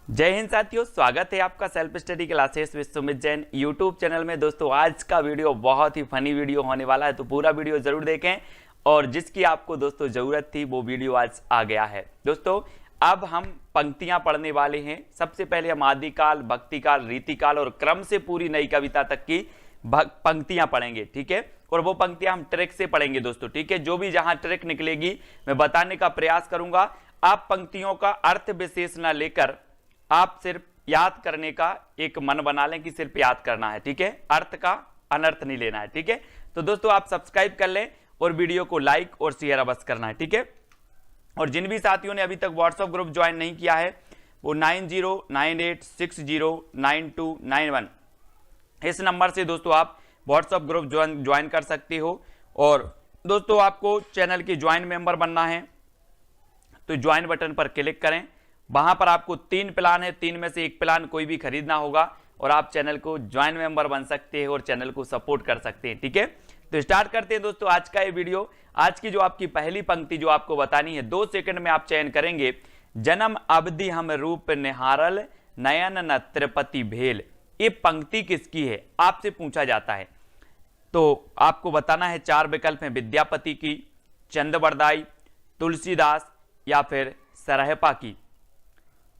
जय हिंद साथियों, स्वागत है आपका self study classes with Sumit Jain YouTube channel में। दोस्तों आज का वीडियो बहुत ही फनी वीडियो होने वाला है, तो पूरा वीडियो जरूर देखें। और जिसकी आपको दोस्तों जरूरत थी वो वीडियो आज आ गया है। दोस्तों अब हम पंक्तियां पढ़ने वाले हैं। सबसे पहले हम आदिकाल, भक्तिकाल, रीतिकाल और क्रम से पूरी नई कविता तक की पंक्तियां पढ़ेंगे, ठीक है। और वो पंक्तियां हम ट्रिक से पढ़ेंगे दोस्तों, ठीक है। जो भी जहां ट्रिक निकलेगी मैं बताने का प्रयास करूंगा। आप पंक्तियों का अर्थ विशेष ना लेकर आप सिर्फ याद करने का एक मन बना लें कि सिर्फ याद करना है, ठीक है। अर्थ का अनर्थ नहीं लेना है, ठीक है। तो दोस्तों आप सब्सक्राइब कर लें और वीडियो को लाइक और शेयर अवश्य करना है, ठीक है। और जिन भी साथियों ने अभी तक व्हाट्सएप ग्रुप ज्वाइन नहीं किया है वो 9098609291 इस नंबर से दोस्तों आप व्हाट्सएप ग्रुप ज्वाइन कर सकते हो। और दोस्तों आपको चैनल के ज्वाइन मेंबर बनना है तो ज्वाइन बटन पर क्लिक करें। वहां पर आपको 3 प्लान है, 3 में से एक प्लान कोई भी खरीदना होगा और आप चैनल को ज्वाइन मेंबर बन सकते हैं और चैनल को सपोर्ट कर सकते हैं, ठीक है। तो स्टार्ट करते हैं दोस्तों आज का ये वीडियो। आज की जो आपकी पहली पंक्ति जो आपको बतानी है 2 सेकंड में आप चयन करेंगे। जन्म अवधि हम रूप निहारल, नयन न त्रिपति भेल। ये पंक्ति किसकी है आपसे पूछा जाता है, तो आपको बताना है 4 विकल्प हैं। विद्यापति की, चंद्रबरदाई, तुलसीदास या फिर सरहपा की।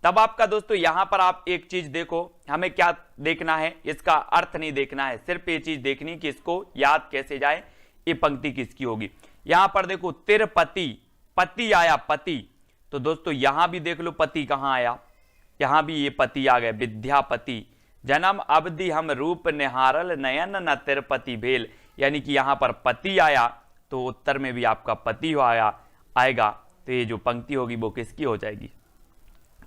तब आपका दोस्तों यहां पर आप एक चीज देखो, हमें क्या देखना है, इसका अर्थ नहीं देखना है, सिर्फ ये चीज देखनी कि इसको याद कैसे जाए, ये पंक्ति किसकी होगी। यहां पर देखो तिरपति, पति आया, पति। तो दोस्तों यहां भी देख लो पति कहां आया, यहां भी ये पति आ गए, विद्यापति। जन्म अवधि हम रूप निहारल, नयन न तिरपति भेल। यानी कि यहां पर पति आया तो उत्तर में भी आपका पति आएगा। तो ये जो पंक्ति होगी वो किसकी हो जाएगी,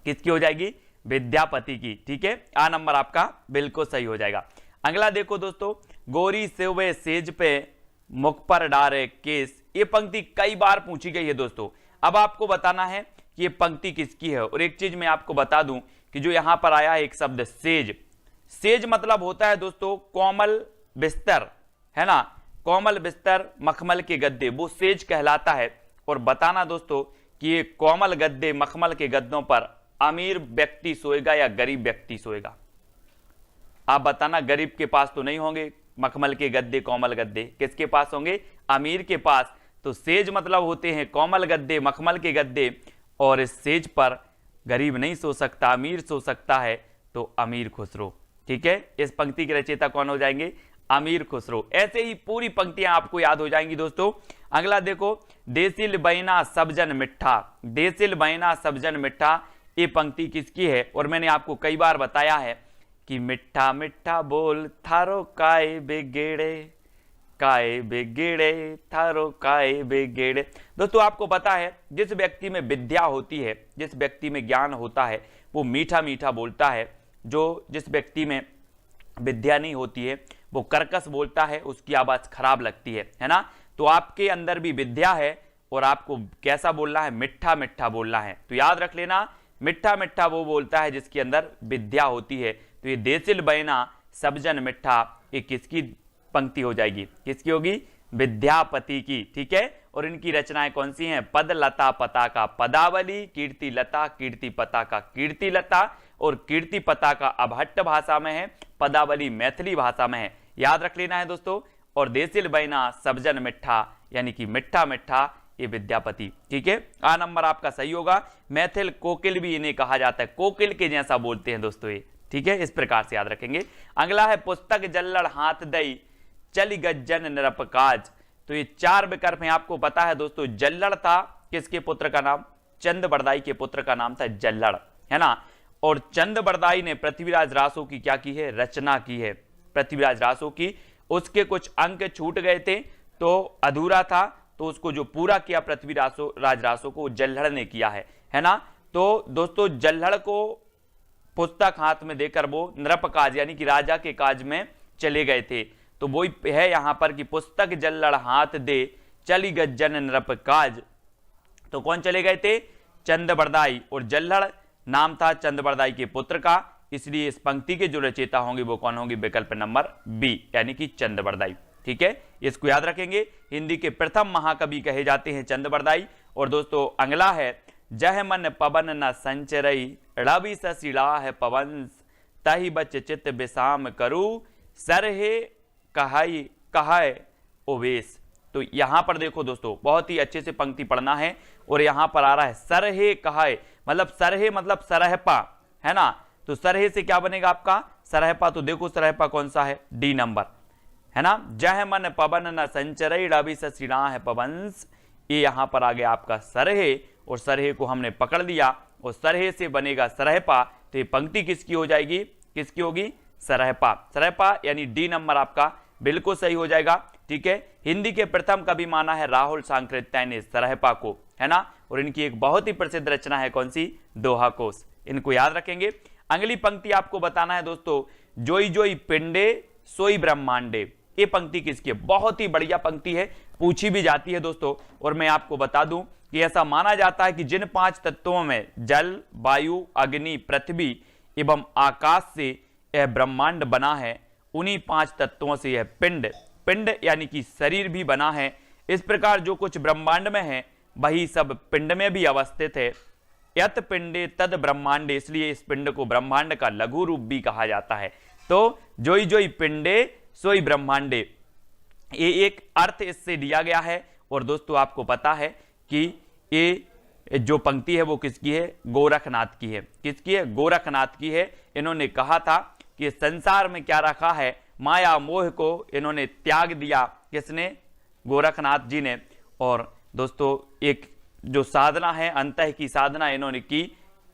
किसकी हो जाएगी, विद्यापति की, ठीक है। आ नंबर आपका बिल्कुल सही हो जाएगा। अगला देखो दोस्तों, गोरी सेवे सेज पे मुख पर डारे केस। ये पंक्ति कई बार पूछी गई है दोस्तों। अब आपको बताना है कि ये पंक्ति किसकी है। और एक चीज मैं आपको बता दूं कि जो यहां पर आया है एक शब्द सेज, सेज मतलब होता है दोस्तों कोमल बिस्तर, है ना। कोमल बिस्तर, मखमल के गद्दे, वो सेज कहलाता है। और बताना दोस्तों कि ये कोमल गद्दे, मखमल के गद्दों पर अमीर व्यक्ति सोएगा या गरीब व्यक्ति सोएगा। आप बताना, गरीब के पास तो नहीं होंगे मखमल के गद्दे, कोमल गद्दे, किसके पास होंगे, अमीर के पास। तो सेज मतलब होते हैं कोमल गद्दे, मखमल के गद्दे। और इस सेज पर गरीब नहीं सो सकता, अमीर सो सकता है, तो अमीर खुसरो, ठीक है। इस पंक्ति के रचयिता कौन हो जाएंगे, अमीर खुसरो। ऐसे ही पूरी पंक्तियां आपको याद हो जाएंगी दोस्तों। अगला देखो, देसिल बैना सबजन मिठा, देसिल बैना सबजन मिठा। ये पंक्ति किसकी है। और मैंने आपको कई बार बताया है कि मिठा मिठा बोल थारो काय बेगेड़े, काय बेगेड़े थारो काय बेगेड़े। दोस्तों आपको पता है जिस व्यक्ति में विद्या होती है, जिस व्यक्ति में ज्ञान होता है वो मीठा मीठा बोलता है। जिस व्यक्ति में विद्या नहीं होती है वो कर्कश बोलता है, उसकी आवाज खराब लगती है ना। तो आपके अंदर भी विद्या है और आपको कैसा बोलना है, मिठा मिठा बोलना है। तो याद रख लेना, मिठा मिठा वो बोलता है जिसके अंदर विद्या होती है। तो ये देसिल बैना सबजन मिठा, ये किसकी पंक्ति हो जाएगी, किसकी होगी, विद्यापति की, ठीक है। और इनकी रचनाएं कौन सी हैं, पद लता पताका पदावली, कीर्ति लता कीर्ति पताका कीर्ति लता, और कीर्ति पताका अभट्ट भाषा में है, पदावली मैथिली भाषा में है। याद रख लेना है दोस्तों। और देसिल बैना सबजन मिठा यानी कि मिठा मिठा, ये विद्यापति, ठीक है। आ नंबर आपका सही होगा। मैथिल कोकिल भी इन्हें कहा जाता है, कोकिल के जैसा बोलते हैं दोस्तों ये, ठीक है। इस प्रकार से याद रखेंगे। अगला है पुस्तक जल्लड़ हाथ दई, चली गज्जन निरपकाज। तो ये 4 विकल्प हैं, आपको पता है दोस्तों। जल्लड़ था किसके पुत्र का नाम, चंद्रबरदाई के पुत्र का नाम था जल्लड़, है ना। और चंद्रबरदाई ने पृथ्वीराज रासो की क्या की है, रचना की है, पृथ्वीराज रासो की। उसके कुछ अंक छूट गए थे तो अधूरा था, तो उसको जो पूरा किया पृथ्वीराज रासो को जल्लड़ ने किया है ना। तो दोस्तों जल्लड़ को पुस्तक हाथ में देकर वो नृपकाज यानी कि राजा के काज में चले गए थे। तो वो है यहां पर कि पुस्तक जल्लड़ हाथ दे, चली गज्जन नृपकाज। तो कौन चले गए थे, चंद्रबरदाई। और जल्लड़ नाम था चंद्रबरदाई के पुत्र का, इसलिए इस पंक्ति के जो रचयिता होंगे वो कौन होंगे, विकल्प नंबर बी यानी कि चंद्रबरदाई, ठीक है। इसको याद रखेंगे। हिंदी के प्रथम महाकवि कहे जाते हैं चंद्रबरदाई। और दोस्तों अगला है, जह मन पवन न संचरई रवि सशिला है पवंस, तहि बच चित विषाम करू, सरहे कहाय कहाय ओवेश। तो यहां पर देखो दोस्तों, बहुत ही अच्छे से पंक्ति पढ़ना है। और यहां पर आ रहा है सरहे कहाय, मतलब सरहे मतलब सरहपा, है ना। तो सरहे से क्या बनेगा आपका सरहपा। तो देखो सरहपा कौन सा है, डी नंबर, है ना। जह मन पवन न संचरई, रवि सशिला है पवंस, ये यहां पर आ गया आपका सरहे। और सरहे को हमने पकड़ लिया और सरहे से बनेगा सरहपा। तो ये पंक्ति किसकी हो जाएगी, किसकी होगी, सरहपा। सरहपा यानी डी नंबर आपका बिल्कुल सही हो जाएगा। ठीक है, हिंदी के प्रथम कवि माना है राहुल सांकृत्यायन ने सरहपा को, है ना। और इनकी एक बहुत ही प्रसिद्ध रचना है कौन सी, दोहा कोश। इनको याद रखेंगे। अगली पंक्ति आपको बताना है दोस्तों, जोई जोई पिंडे सोई ब्रह्मांडे। ये पंक्ति किसकी है, बहुत ही बढ़िया पंक्ति है, पूछी भी जाती है दोस्तों। और मैं आपको बता दूं कि ऐसा माना जाता है कि जिन 5 तत्वों में जल, वायु, अग्नि, पृथ्वी एवं आकाश से यह ब्रह्मांड बना है, उन्हीं 5 तत्वों से यह पिंड यानी कि शरीर भी बना है। इस प्रकार जो कुछ ब्रह्मांड में है वही सब पिंड में भी अवस्थित है। यत पिंडे तद ब्रह्मांडे, इसलिए इस पिंड को ब्रह्मांड का लघु रूप भी कहा जाता है। तो जोई जोई पिंडे सोई ब्रह्मांडे, ये एक अर्थ इससे लिया गया है। और दोस्तों आपको पता है कि ये जो पंक्ति है वो किसकी है, गोरखनाथ की है। किसकी है, गोरखनाथ की है। इन्होंने कहा था कि संसार में क्या रखा है, माया मोह को इन्होंने त्याग दिया, किसने, गोरखनाथ जी ने। और दोस्तों एक जो साधना है, अंतः की साधना इन्होंने की।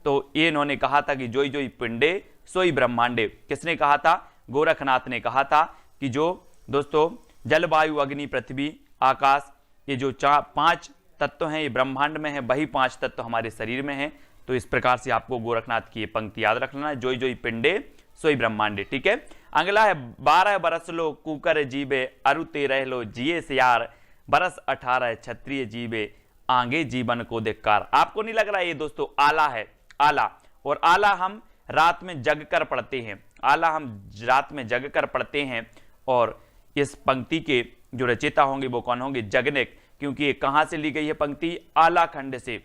तो ये इन्होंने कहा था कि जोई जोई पिंडे सोई ब्रह्मांडे। किसने कहा था, गोरखनाथ ने कहा था कि जो दोस्तों जलवायु, अग्नि, पृथ्वी, आकाश, ये जो 5 तत्व हैं ये ब्रह्मांड में है, वही 5 तत्व हमारे शरीर में हैं। तो इस प्रकार से आपको गोरखनाथ की ये पंक्ति याद रखना है, जोई जोई पिंडे सोई ब्रह्मांडे। ठीक है, अगला है 12 बरस लो कुकर जीबे, अरु 13 लो जिए सियार, बरस 18 क्षत्रिय जीबे, आगे जीवन को धिक्कार। आपको नहीं लग रहा ये दोस्तों आला है, आला। और आला हम रात में जग कर पढ़ते हैं, आला हम रात में जग कर पढ़ते हैं। और इस पंक्ति के जो रचयिता होंगे वो कौन होंगे, जगनेक। क्योंकि ये कहां से ली गई है पंक्ति, आलाखंड से,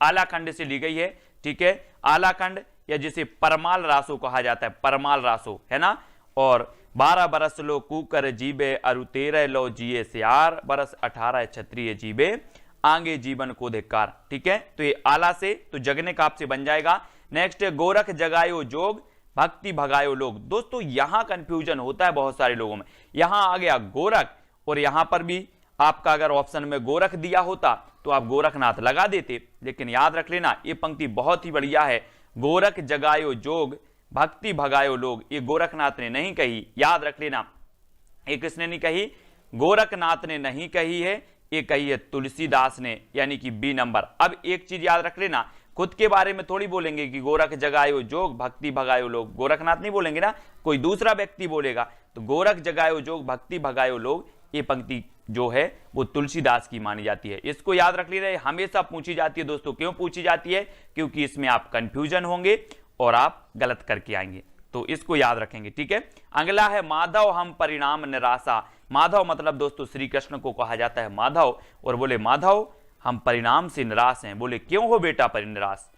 आलाखंड से ली गई है। ठीक है, आलाखंड या जिसे परमाल रासो कहा जाता है, परमाल रासो, है ना। और 12 बरस लो कुकर जीबे, अरु 13 लो जिए सियार, बरस 18 क्षत्रिय जीबे, आगे जीवन को धिक्कार। ठीक है, तो ये आला से, तो जगने का आपसे बन जाएगा। नेक्स्ट है गोरख जगायो जोग, भक्ति भगायो लोग। दोस्तों यहां कंफ्यूजन होता है बहुत सारे लोगों में, यहां आ गया गोरख और यहां पर भी आपका अगर ऑप्शन में गोरख दिया होता तो आप गोरखनाथ लगा देते। लेकिन याद रख लेना ये पंक्ति बहुत ही बढ़िया है, गोरख जगायो जोग भक्ति भगायो लोग। ये गोरखनाथ ने नहीं कही, याद रख लेना। ये किसने नहीं कही, गोरखनाथ ने नहीं कही है, ये कही है तुलसीदास ने, यानी कि बी नंबर। अब एक चीज याद रख लेना, खुद के बारे में थोड़ी बोलेंगे कि गोरख जगायो जोग भक्ति भगायो लोग, गोरखनाथ नहीं बोलेंगे ना, कोई दूसरा व्यक्ति बोलेगा। तो गोरख जगायो जोग भक्ति भगायो लोग, ये पंक्ति जो है वो तुलसीदास की मानी जाती है। इसको याद रख लीजिए, हमेशा पूछी जाती है दोस्तों। क्यों पूछी जाती है, क्योंकि इसमें आप कंफ्यूजन होंगे और आप गलत करके आएंगे, तो इसको याद रखेंगे। ठीक है, अगला है माधव हम परिणाम निराशा। माधव मतलब दोस्तों श्री कृष्ण को कहा जाता है माधव। और बोले माधव हम परिणाम से निराश हैं। बोले क्यों हो बेटा परिनिराश,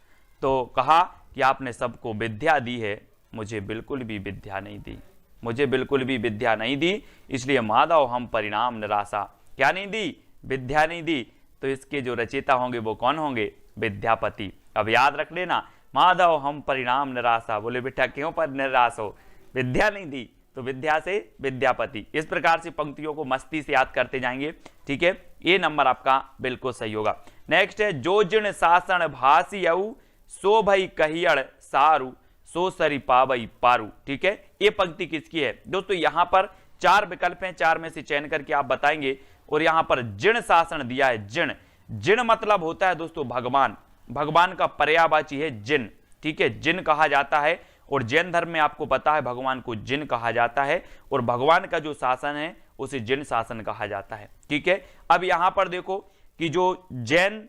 तो कहा कि आपने सबको विद्या दी है, मुझे बिल्कुल भी विद्या नहीं दी, मुझे बिल्कुल भी विद्या नहीं दी, इसलिए माधव हम परिणाम निराशा। क्या नहीं दी, विद्या नहीं दी। तो इसके जो रचयिता होंगे वो कौन होंगे, विद्यापति। अब याद रख लेना, माधव हम परिणाम निराशा। बोले बेटा क्यों पर निराश हो, विद्या नहीं दी, तो विद्या से विद्यापति। इस प्रकार से पंक्तियों को मस्ती से याद करते जाएंगे। ठीक है, ये नंबर आपका बिल्कुल सही होगा। नेक्स्ट है जो जिण शासन भासियऊ, सो भई कहियड़ सारू, सो सरी पावई पारू। ठीक है, ये पंक्ति किसकी है दोस्तों, यहां पर 4 विकल्प हैं, 4 में से चयन करके आप बताएंगे। और यहां पर जिण शासन दिया है, जिण। जिण मतलब होता है दोस्तों भगवान, भगवान का पर्यायवाची है जिन। ठीक है, जिन कहा जाता है। और जैन धर्म में आपको पता है भगवान को जिन कहा जाता है, और भगवान का जो शासन है उसे जिन शासन कहा जाता है। ठीक है, अब यहां पर देखो कि जो जैन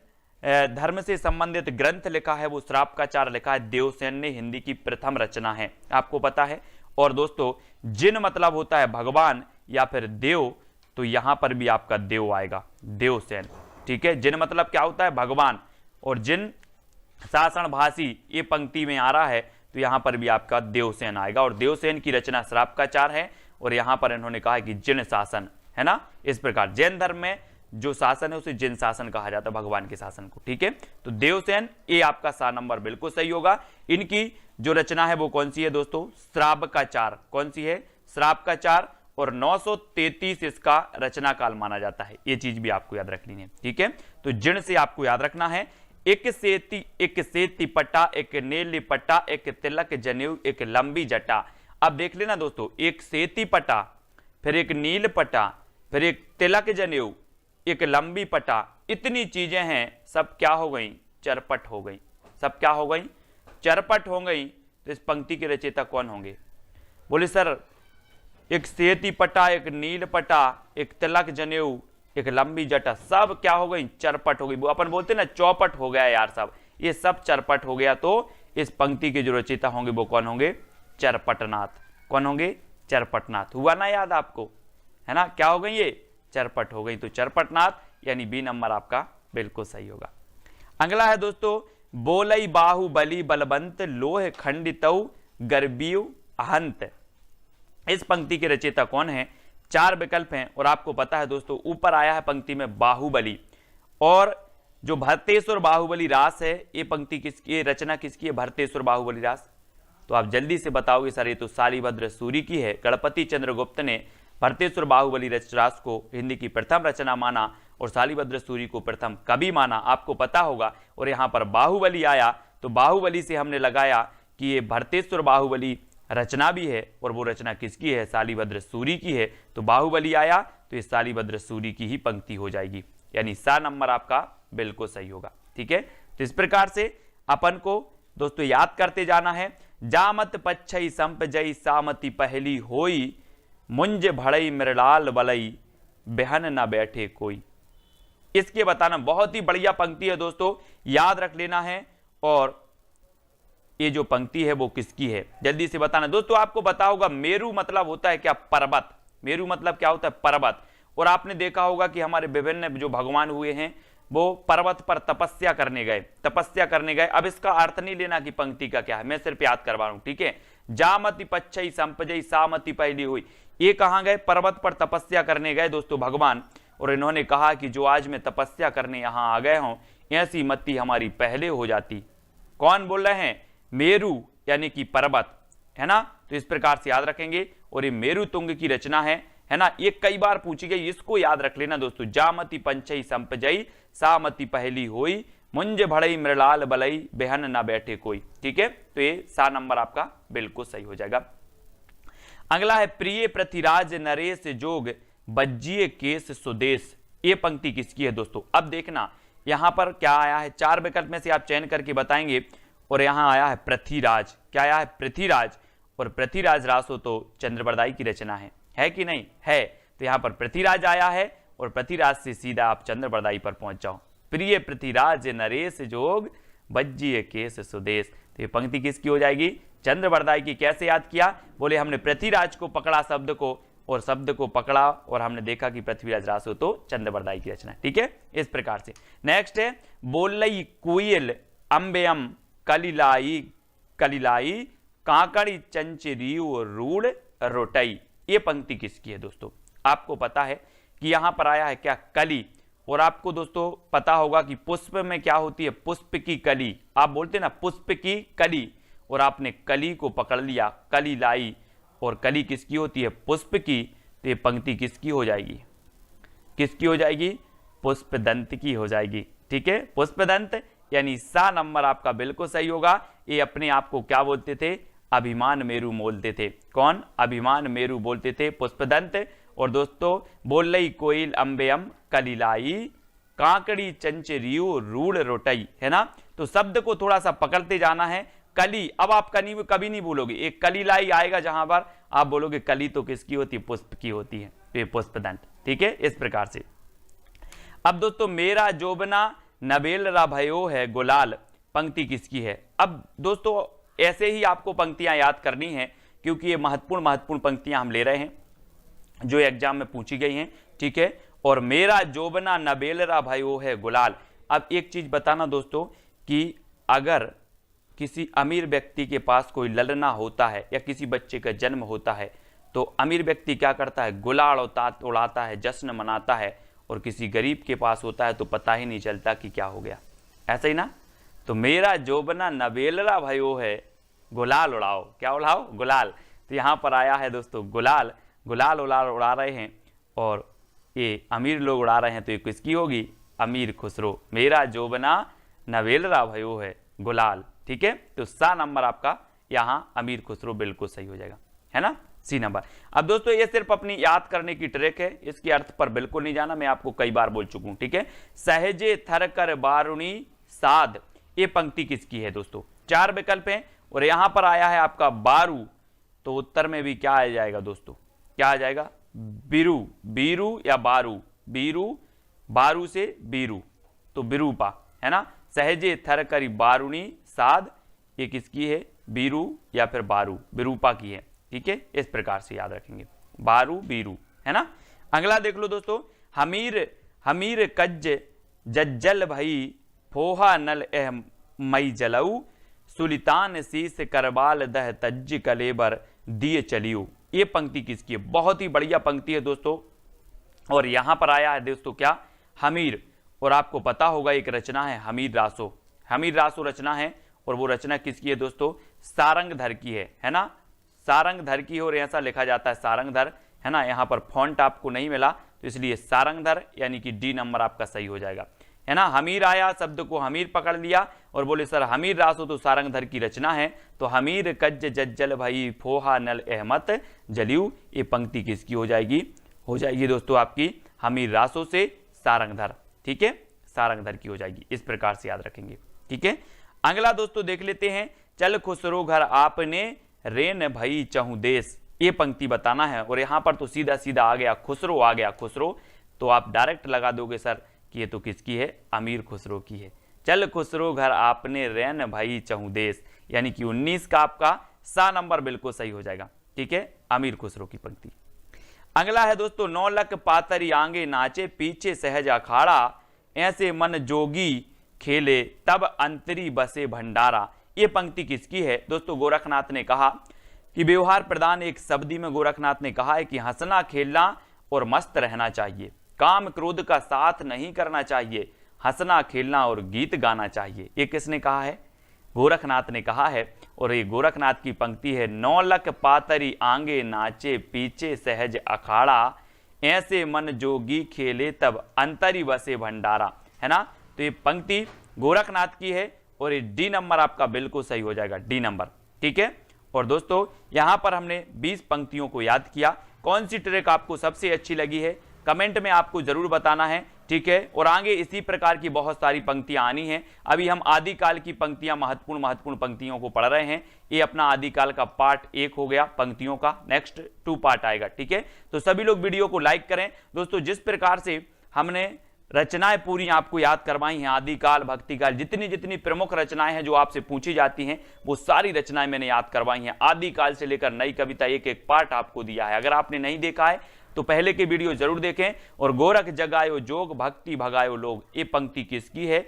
धर्म से संबंधित ग्रंथ लिखा है वो श्रापकाचार लिखा है, देवसेन ने, हिंदी की प्रथम रचना है, आपको पता है। और दोस्तों जिन मतलब होता है भगवान या फिर देव, तो यहां पर भी आपका देव आएगा, देवसेन। ठीक है, जिन मतलब क्या होता है भगवान, और जिन सासण भाषी ये पंक्ति में आ रहा है, तो यहां पर भी आपका देवसेन आएगा। और देवसेन की रचना श्राप का चार है, और यहां पर इन्होंने कहा कि जिन शासन, है ना। इस प्रकार जैन धर्म में जो शासन है उसे जिन शासन कहा जाता है, भगवान के शासन को, ठीक है। तो देवसेन ये आपका 7 नंबर बिल्कुल सही होगा। इनकी जो रचना है वो कौन सी है दोस्तों, श्राप का चार। कौन सी है, श्राप का चार। और 933 इसका रचना काल माना जाता है, ये चीज भी आपको याद रखनी है, ठीक है। तो जिन से आपको याद रखना है, एक सेती पट्टा, एक नीली पट्टा, एक तिलक जनेऊ, एक लंबी जटा। अब देख लेना दोस्तों, एक सेती पट्टा, फिर एक नील पट्टा, फिर एक तिलक जनेऊ, एक लंबी पट्टा, इतनी चीजें हैं, सब क्या हो गई, चरपट हो गई। सब क्या हो गई, चरपट हो गई। तो इस पंक्ति के रचयिता कौन होंगे, बोले सर एक सेती पट्टा, एक नील पट्टा, एक तिलक जनेऊ, एक लंबी जटा, सब क्या हो गई, चरपट हो गई। वो अपन बोलते ना चौपट हो गया यार, सब ये सब चरपट हो गया। तो इस पंक्ति के जो रचयिता होंगे वो कौन होंगे, चरपटनाथ। कौन होंगे, चरपटनाथ। हुआ ना याद आपको, है ना, क्या हो गई ये, चरपट हो गई। तो चरपटनाथ यानी बी नंबर आपका बिल्कुल सही होगा। अगला है दोस्तों, बोलई बाहुबली बलवंत, लोह खंडितौ गर्बियु अहंत। इस पंक्ति के रचयिता कौन है, 4 विकल्प हैं, और आपको पता है दोस्तों ऊपर आया है पंक्ति में बाहुबली, और जो भरतेश्वर बाहुबली रास है, ये पंक्ति किसकी, रचना किसकी है, भरतेश्वर बाहुबली रास। तो आप जल्दी से बताओगे सर ये तो शालिभद्र सूरी की है। गणपति चंद्रगुप्त ने भरतेश्वर बाहुबली रास को हिंदी की प्रथम रचना माना, और शालिभद्र सूरी को प्रथम कवि माना, आपको पता होगा। और यहाँ पर बाहुबली आया, तो बाहुबली से हमने लगाया कि ये भरतेश्वर बाहुबली रचना भी है, और वो रचना किसकी है, शालिभद्र सूरी की है। तो बाहुबली आया, तो ये शालिभद्र सूरी की ही पंक्ति हो जाएगी, यानी 7 नंबर आपका बिल्कुल सही होगा, ठीक है। तो इस प्रकार से अपन को दोस्तों याद करते जाना है। जामत पच्छई संप जई, सामति पहली होई, मुंज भड़ई मृणाल बलई, बेहन न बैठे कोई। इसके बताना बहुत ही बढ़िया पंक्ति है दोस्तों, याद रख लेना है। और ये जो पंक्ति है वो किसकी है, जल्दी से बताना दोस्तों। आपको पता होगा मेरु मतलब होता है क्या, पर्वत। मेरु मतलब क्या होता है, पर्वत। और आपने देखा होगा कि हमारे विभिन्न जो भगवान हुए हैं वो पर्वत पर तपस्या करने गए। अब इसका अर्थ नहीं लेना कि पंक्ति का क्या है, मैं सिर्फ याद करवा रहा हूं, ठीक है। जामति पच्छई संपजई, सामति पहली हुई, ये कहां गए, पर्वत पर तपस्या करने गए दोस्तों भगवान। और इन्होंने कहा कि जो आज मैं तपस्या करने यहां आ गए हूं, ऐसी मति हमारी पहले हो जाती। कौन बोल रहे हैं, मेरु यानी कि पर्वत, है ना। तो इस प्रकार से याद रखेंगे। और ये मेरु तुंग की रचना है ना, ये कई बार पूछी गई, इसको याद रख लेना दोस्तों। जामति पंचई संपजई, सामति पहली होई, मुंज भड़ई मृणाल बलई, बेहन ना बैठे कोई, ठीक है। तो ये 7 नंबर आपका बिल्कुल सही हो जाएगा। अगला है, प्रिय पृथ्वीराज नरेश जोग, बज्जिए केस सुदेश। ये पंक्ति किसकी है दोस्तों। अब देखना यहां पर क्या आया है, 4 विकल्प में से आप चयन करके बताएंगे। और यहां आया है पृथ्वीराज, क्या आया है, पृथ्वीराज। और पृथ्वीराज रासो तो चंद्रबरदाई की रचना है कि नहीं है। तो यहां पर पृथ्वीराज आया है, और पृथ्वीराज से सीधा आप चंद्रबरदाई पर पहुंच जाओ। प्रिय पृथ्वीराज नरेश जोग, बज्जिए केस सुदेश। तो ये पंक्ति किसकी हो जाएगी, चंद्रबरदाई की। कैसे याद किया, बोले हमने पृथ्वीराज को पकड़ा शब्द को, और शब्द को पकड़ा और हमने देखा कि पृथ्वीराज रासो तो चंद्रबरदाई की रचना, ठीक है। इस प्रकार से नेक्स्ट है, बोलई कुयल अंबेयम, कलिलाई काकड़ी चंचरियु रूढ़ रोटई। ये पंक्ति किसकी है दोस्तों। आपको पता है कि यहां पर आया है क्या, कली। और आपको दोस्तों पता होगा कि पुष्प में क्या होती है, पुष्प की कली। आप बोलते ना पुष्प की कली, और आपने कली को पकड़ लिया, कली लाई। और कली किसकी होती है, पुष्प की। तो ये पंक्ति किसकी हो जाएगी, किसकी हो जाएगी, पुष्पदंत की हो जाएगी, ठीक है। पुष्पदंत यानी 7 नंबर आपका बिल्कुल सही होगा। ये अपने आप को क्या बोलते थे, अभिमान मेरु बोलते थे। कौन, अभिमान मेरु बोलते थे, पुष्पदंत। और दोस्तों बोलई कोयल अंबेयम, कलिलाई काकड़ी चंचरियु रूढ़ रोटई, है ना। तो शब्द को थोड़ा सा पकड़ते जाना है। कली, अब आप कभी नहीं बोलोगे, एक कलिलाई आएगा जहां पर आप बोलोगे कली तो किसकी होती है, पुष्प की होती है। तो ये पुष्पदंत, ठीक है। इस प्रकार से अब दोस्तों, मेरा जोबना नबेल रा भयो है गुलाल, पंक्ति किसकी है। अब दोस्तों ऐसे ही आपको पंक्तियां याद करनी है, क्योंकि ये महत्वपूर्ण पंक्तियां हम ले रहे हैं जो एग्जाम में पूछी गई हैं, ठीक है। और मेरा जोबना नबेल रा भयो है गुलाल। अब एक चीज बताना दोस्तों कि अगर किसी अमीर व्यक्ति के पास कोई ललना होता है या किसी बच्चे का जन्म होता है तो अमीर व्यक्ति क्या करता है, गुलाल उड़ाता है, जश्न मनाता है, और किसी गरीब के पास होता है तो पता ही नहीं चलता कि क्या हो गया। ऐसा ही ना। तो मेरा जोबना नवेलरा भयो है, गुलाल उड़ाओ। क्या उड़ाओ? गुलाल। तो यहाँ पर आया है दोस्तों गुलाल, गुलाल उड़ा रहे हैं और ये अमीर लोग उड़ा रहे हैं, तो ये किसकी होगी? अमीर खुसरो। मेरा जोबना नवेलरा भयो है, गुलाल। ठीक है, तो सा नंबर आपका यहाँ अमीर खुसरो बिल्कुल सही हो जाएगा, है ना, सी नंबर। अब दोस्तों ये सिर्फ अपनी याद करने की ट्रिक है, इसके अर्थ पर बिल्कुल नहीं जाना, मैं आपको कई बार बोल चुका हूं। ठीक है, सहजे थर कर बारुणी साध, ये पंक्ति किसकी है दोस्तों? 4 विकल्प हैं और यहां पर आया है आपका बारू, तो उत्तर में भी क्या आ जाएगा दोस्तों? क्या आ जाएगा? बीरू, बीरू या बारू, बीरू, बारू से बीरू, तो बिरूपा, है ना। सहजे थर करी बारुणी साध, ये किसकी है? बीरू या फिर बारू, बिरूपा की है। ठीक है, इस प्रकार से याद रखेंगे, बारू बीरू, है ना। अगला देख लो दोस्तों, हमीर, हमीर कज्ज जज्जल भई फोहा नल एह मई जलऊ, सुलितान शीस करबाल दह तज्ज कलेबर दिए चलियो। ये पंक्ति किसकी है? बहुत ही बढ़िया पंक्ति है दोस्तों, और यहां पर आया है दोस्तों क्या? हमीर। और आपको पता होगा एक रचना है हमीर रासो, हमीर रासो रचना है, और वो रचना किसकी है दोस्तों? सारंगधर की है ना। सारंगधर की, और ऐसा लिखा जाता है सारंगधर, है ना। यहाँ पर फॉन्ट आपको नहीं मिला तो इसलिए सारंगधर, यानी कि डी नंबर आपका सही हो जाएगा, है ना। हमीर आया, शब्द को हमीर पकड़ लिया और बोले सर हमीर रासो तो सारंगधर की रचना है, तो हमीर कज्ज जज्जल भाई फोहा नल अहमत जलियू, ये पंक्ति किसकी हो जाएगी? हो जाएगी दोस्तों आपकी हमीर रासो से सारंगधर। ठीक है, सारंगधर की हो जाएगी, इस प्रकार से याद रखेंगे। ठीक है, अगला दोस्तों देख लेते हैं, चल खुसरो घर आपने रेन भई चहु देश, ये पंक्ति बताना है। और यहां पर तो सीधा सीधा आ गया खुसरो, आ गया खुसरो, तो आप डायरेक्ट लगा दोगे सर कि ये तो किसकी है? अमीर खुसरो की है। चल खुसरो घर आपने रेन भई चहु देश, यानी कि 19 का आपका सा नंबर बिल्कुल सही हो जाएगा। ठीक है, अमीर खुसरो की पंक्ति। अगला है दोस्तों, नौलक पातरी आंगे नाचे पीछे सहज अखाड़ा, ऐसे मन जोगी खेले तब अंतरी बसे भंडारा, ये पंक्ति किसकी है दोस्तों? गोरखनाथ ने कहा कि व्यवहार प्रधान एक शब्दी में गोरखनाथ ने कहा है कि हंसना खेलना और मस्त रहना चाहिए, काम क्रोध का साथ नहीं करना चाहिए, हंसना खेलना और गीत गाना चाहिए। ये किसने कहा है? गोरखनाथ ने कहा है। और ये गोरखनाथ की पंक्ति है, नौलक पातरी आंगे नाचे पीछे सहज अखाड़ा, ऐसे मन जोगी खेले तब अंतरी बसे भंडारा, है ना। तो ये पंक्ति गोरखनाथ की है और ये डी नंबर आपका बिल्कुल सही हो जाएगा, डी नंबर। ठीक है, और दोस्तों यहां पर हमने 20 पंक्तियों को याद किया। कौन सी ट्रिक आपको सबसे अच्छी लगी है कमेंट में आपको जरूर बताना है। ठीक है, और आगे इसी प्रकार की बहुत सारी पंक्तियां आनी हैं। अभी हम आदिकाल की पंक्तियां, महत्वपूर्ण पंक्तियों को पढ़ रहे हैं। ये अपना आदिकाल का पार्ट 1 हो गया पंक्तियों का, नेक्स्ट 2 पार्ट आएगा। ठीक है, तो सभी लोग वीडियो को लाइक करें दोस्तों। जिस प्रकार से हमने रचनाएं पूरी आपको याद करवाई हैं, आदिकाल, भक्तिकाल, जितनी जितनी प्रमुख रचनाएं हैं जो आपसे पूछी जाती हैं, वो सारी रचनाएं मैंने याद करवाई हैं। आदिकाल से लेकर नई कविता एक एक पार्ट आपको दिया है। अगर आपने नहीं देखा है तो पहले के वीडियो जरूर देखें। और गोरख जगायो जोग भक्ति भगायो लोग, ये पंक्ति किसकी है?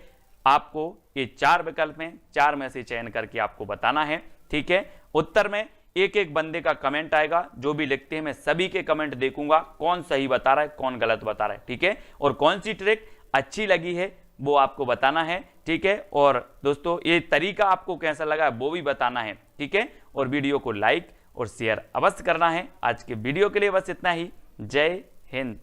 आपको ये 4 विकल्प हैं, 4 में से चयन करके आपको बताना है। ठीक है, उत्तर में एक एक बंदे का कमेंट आएगा, जो भी लिखते हैं मैं सभी के कमेंट देखूंगा, कौन सही बता रहा है कौन गलत बता रहा है। ठीक है, और कौन सी ट्रिक अच्छी लगी है वो आपको बताना है। ठीक है, और दोस्तों ये तरीका आपको कैसा लगा है वो भी बताना है। ठीक है, और वीडियो को लाइक और शेयर अवश्य करना है। आज के वीडियो के लिए बस इतना ही। जय हिंद।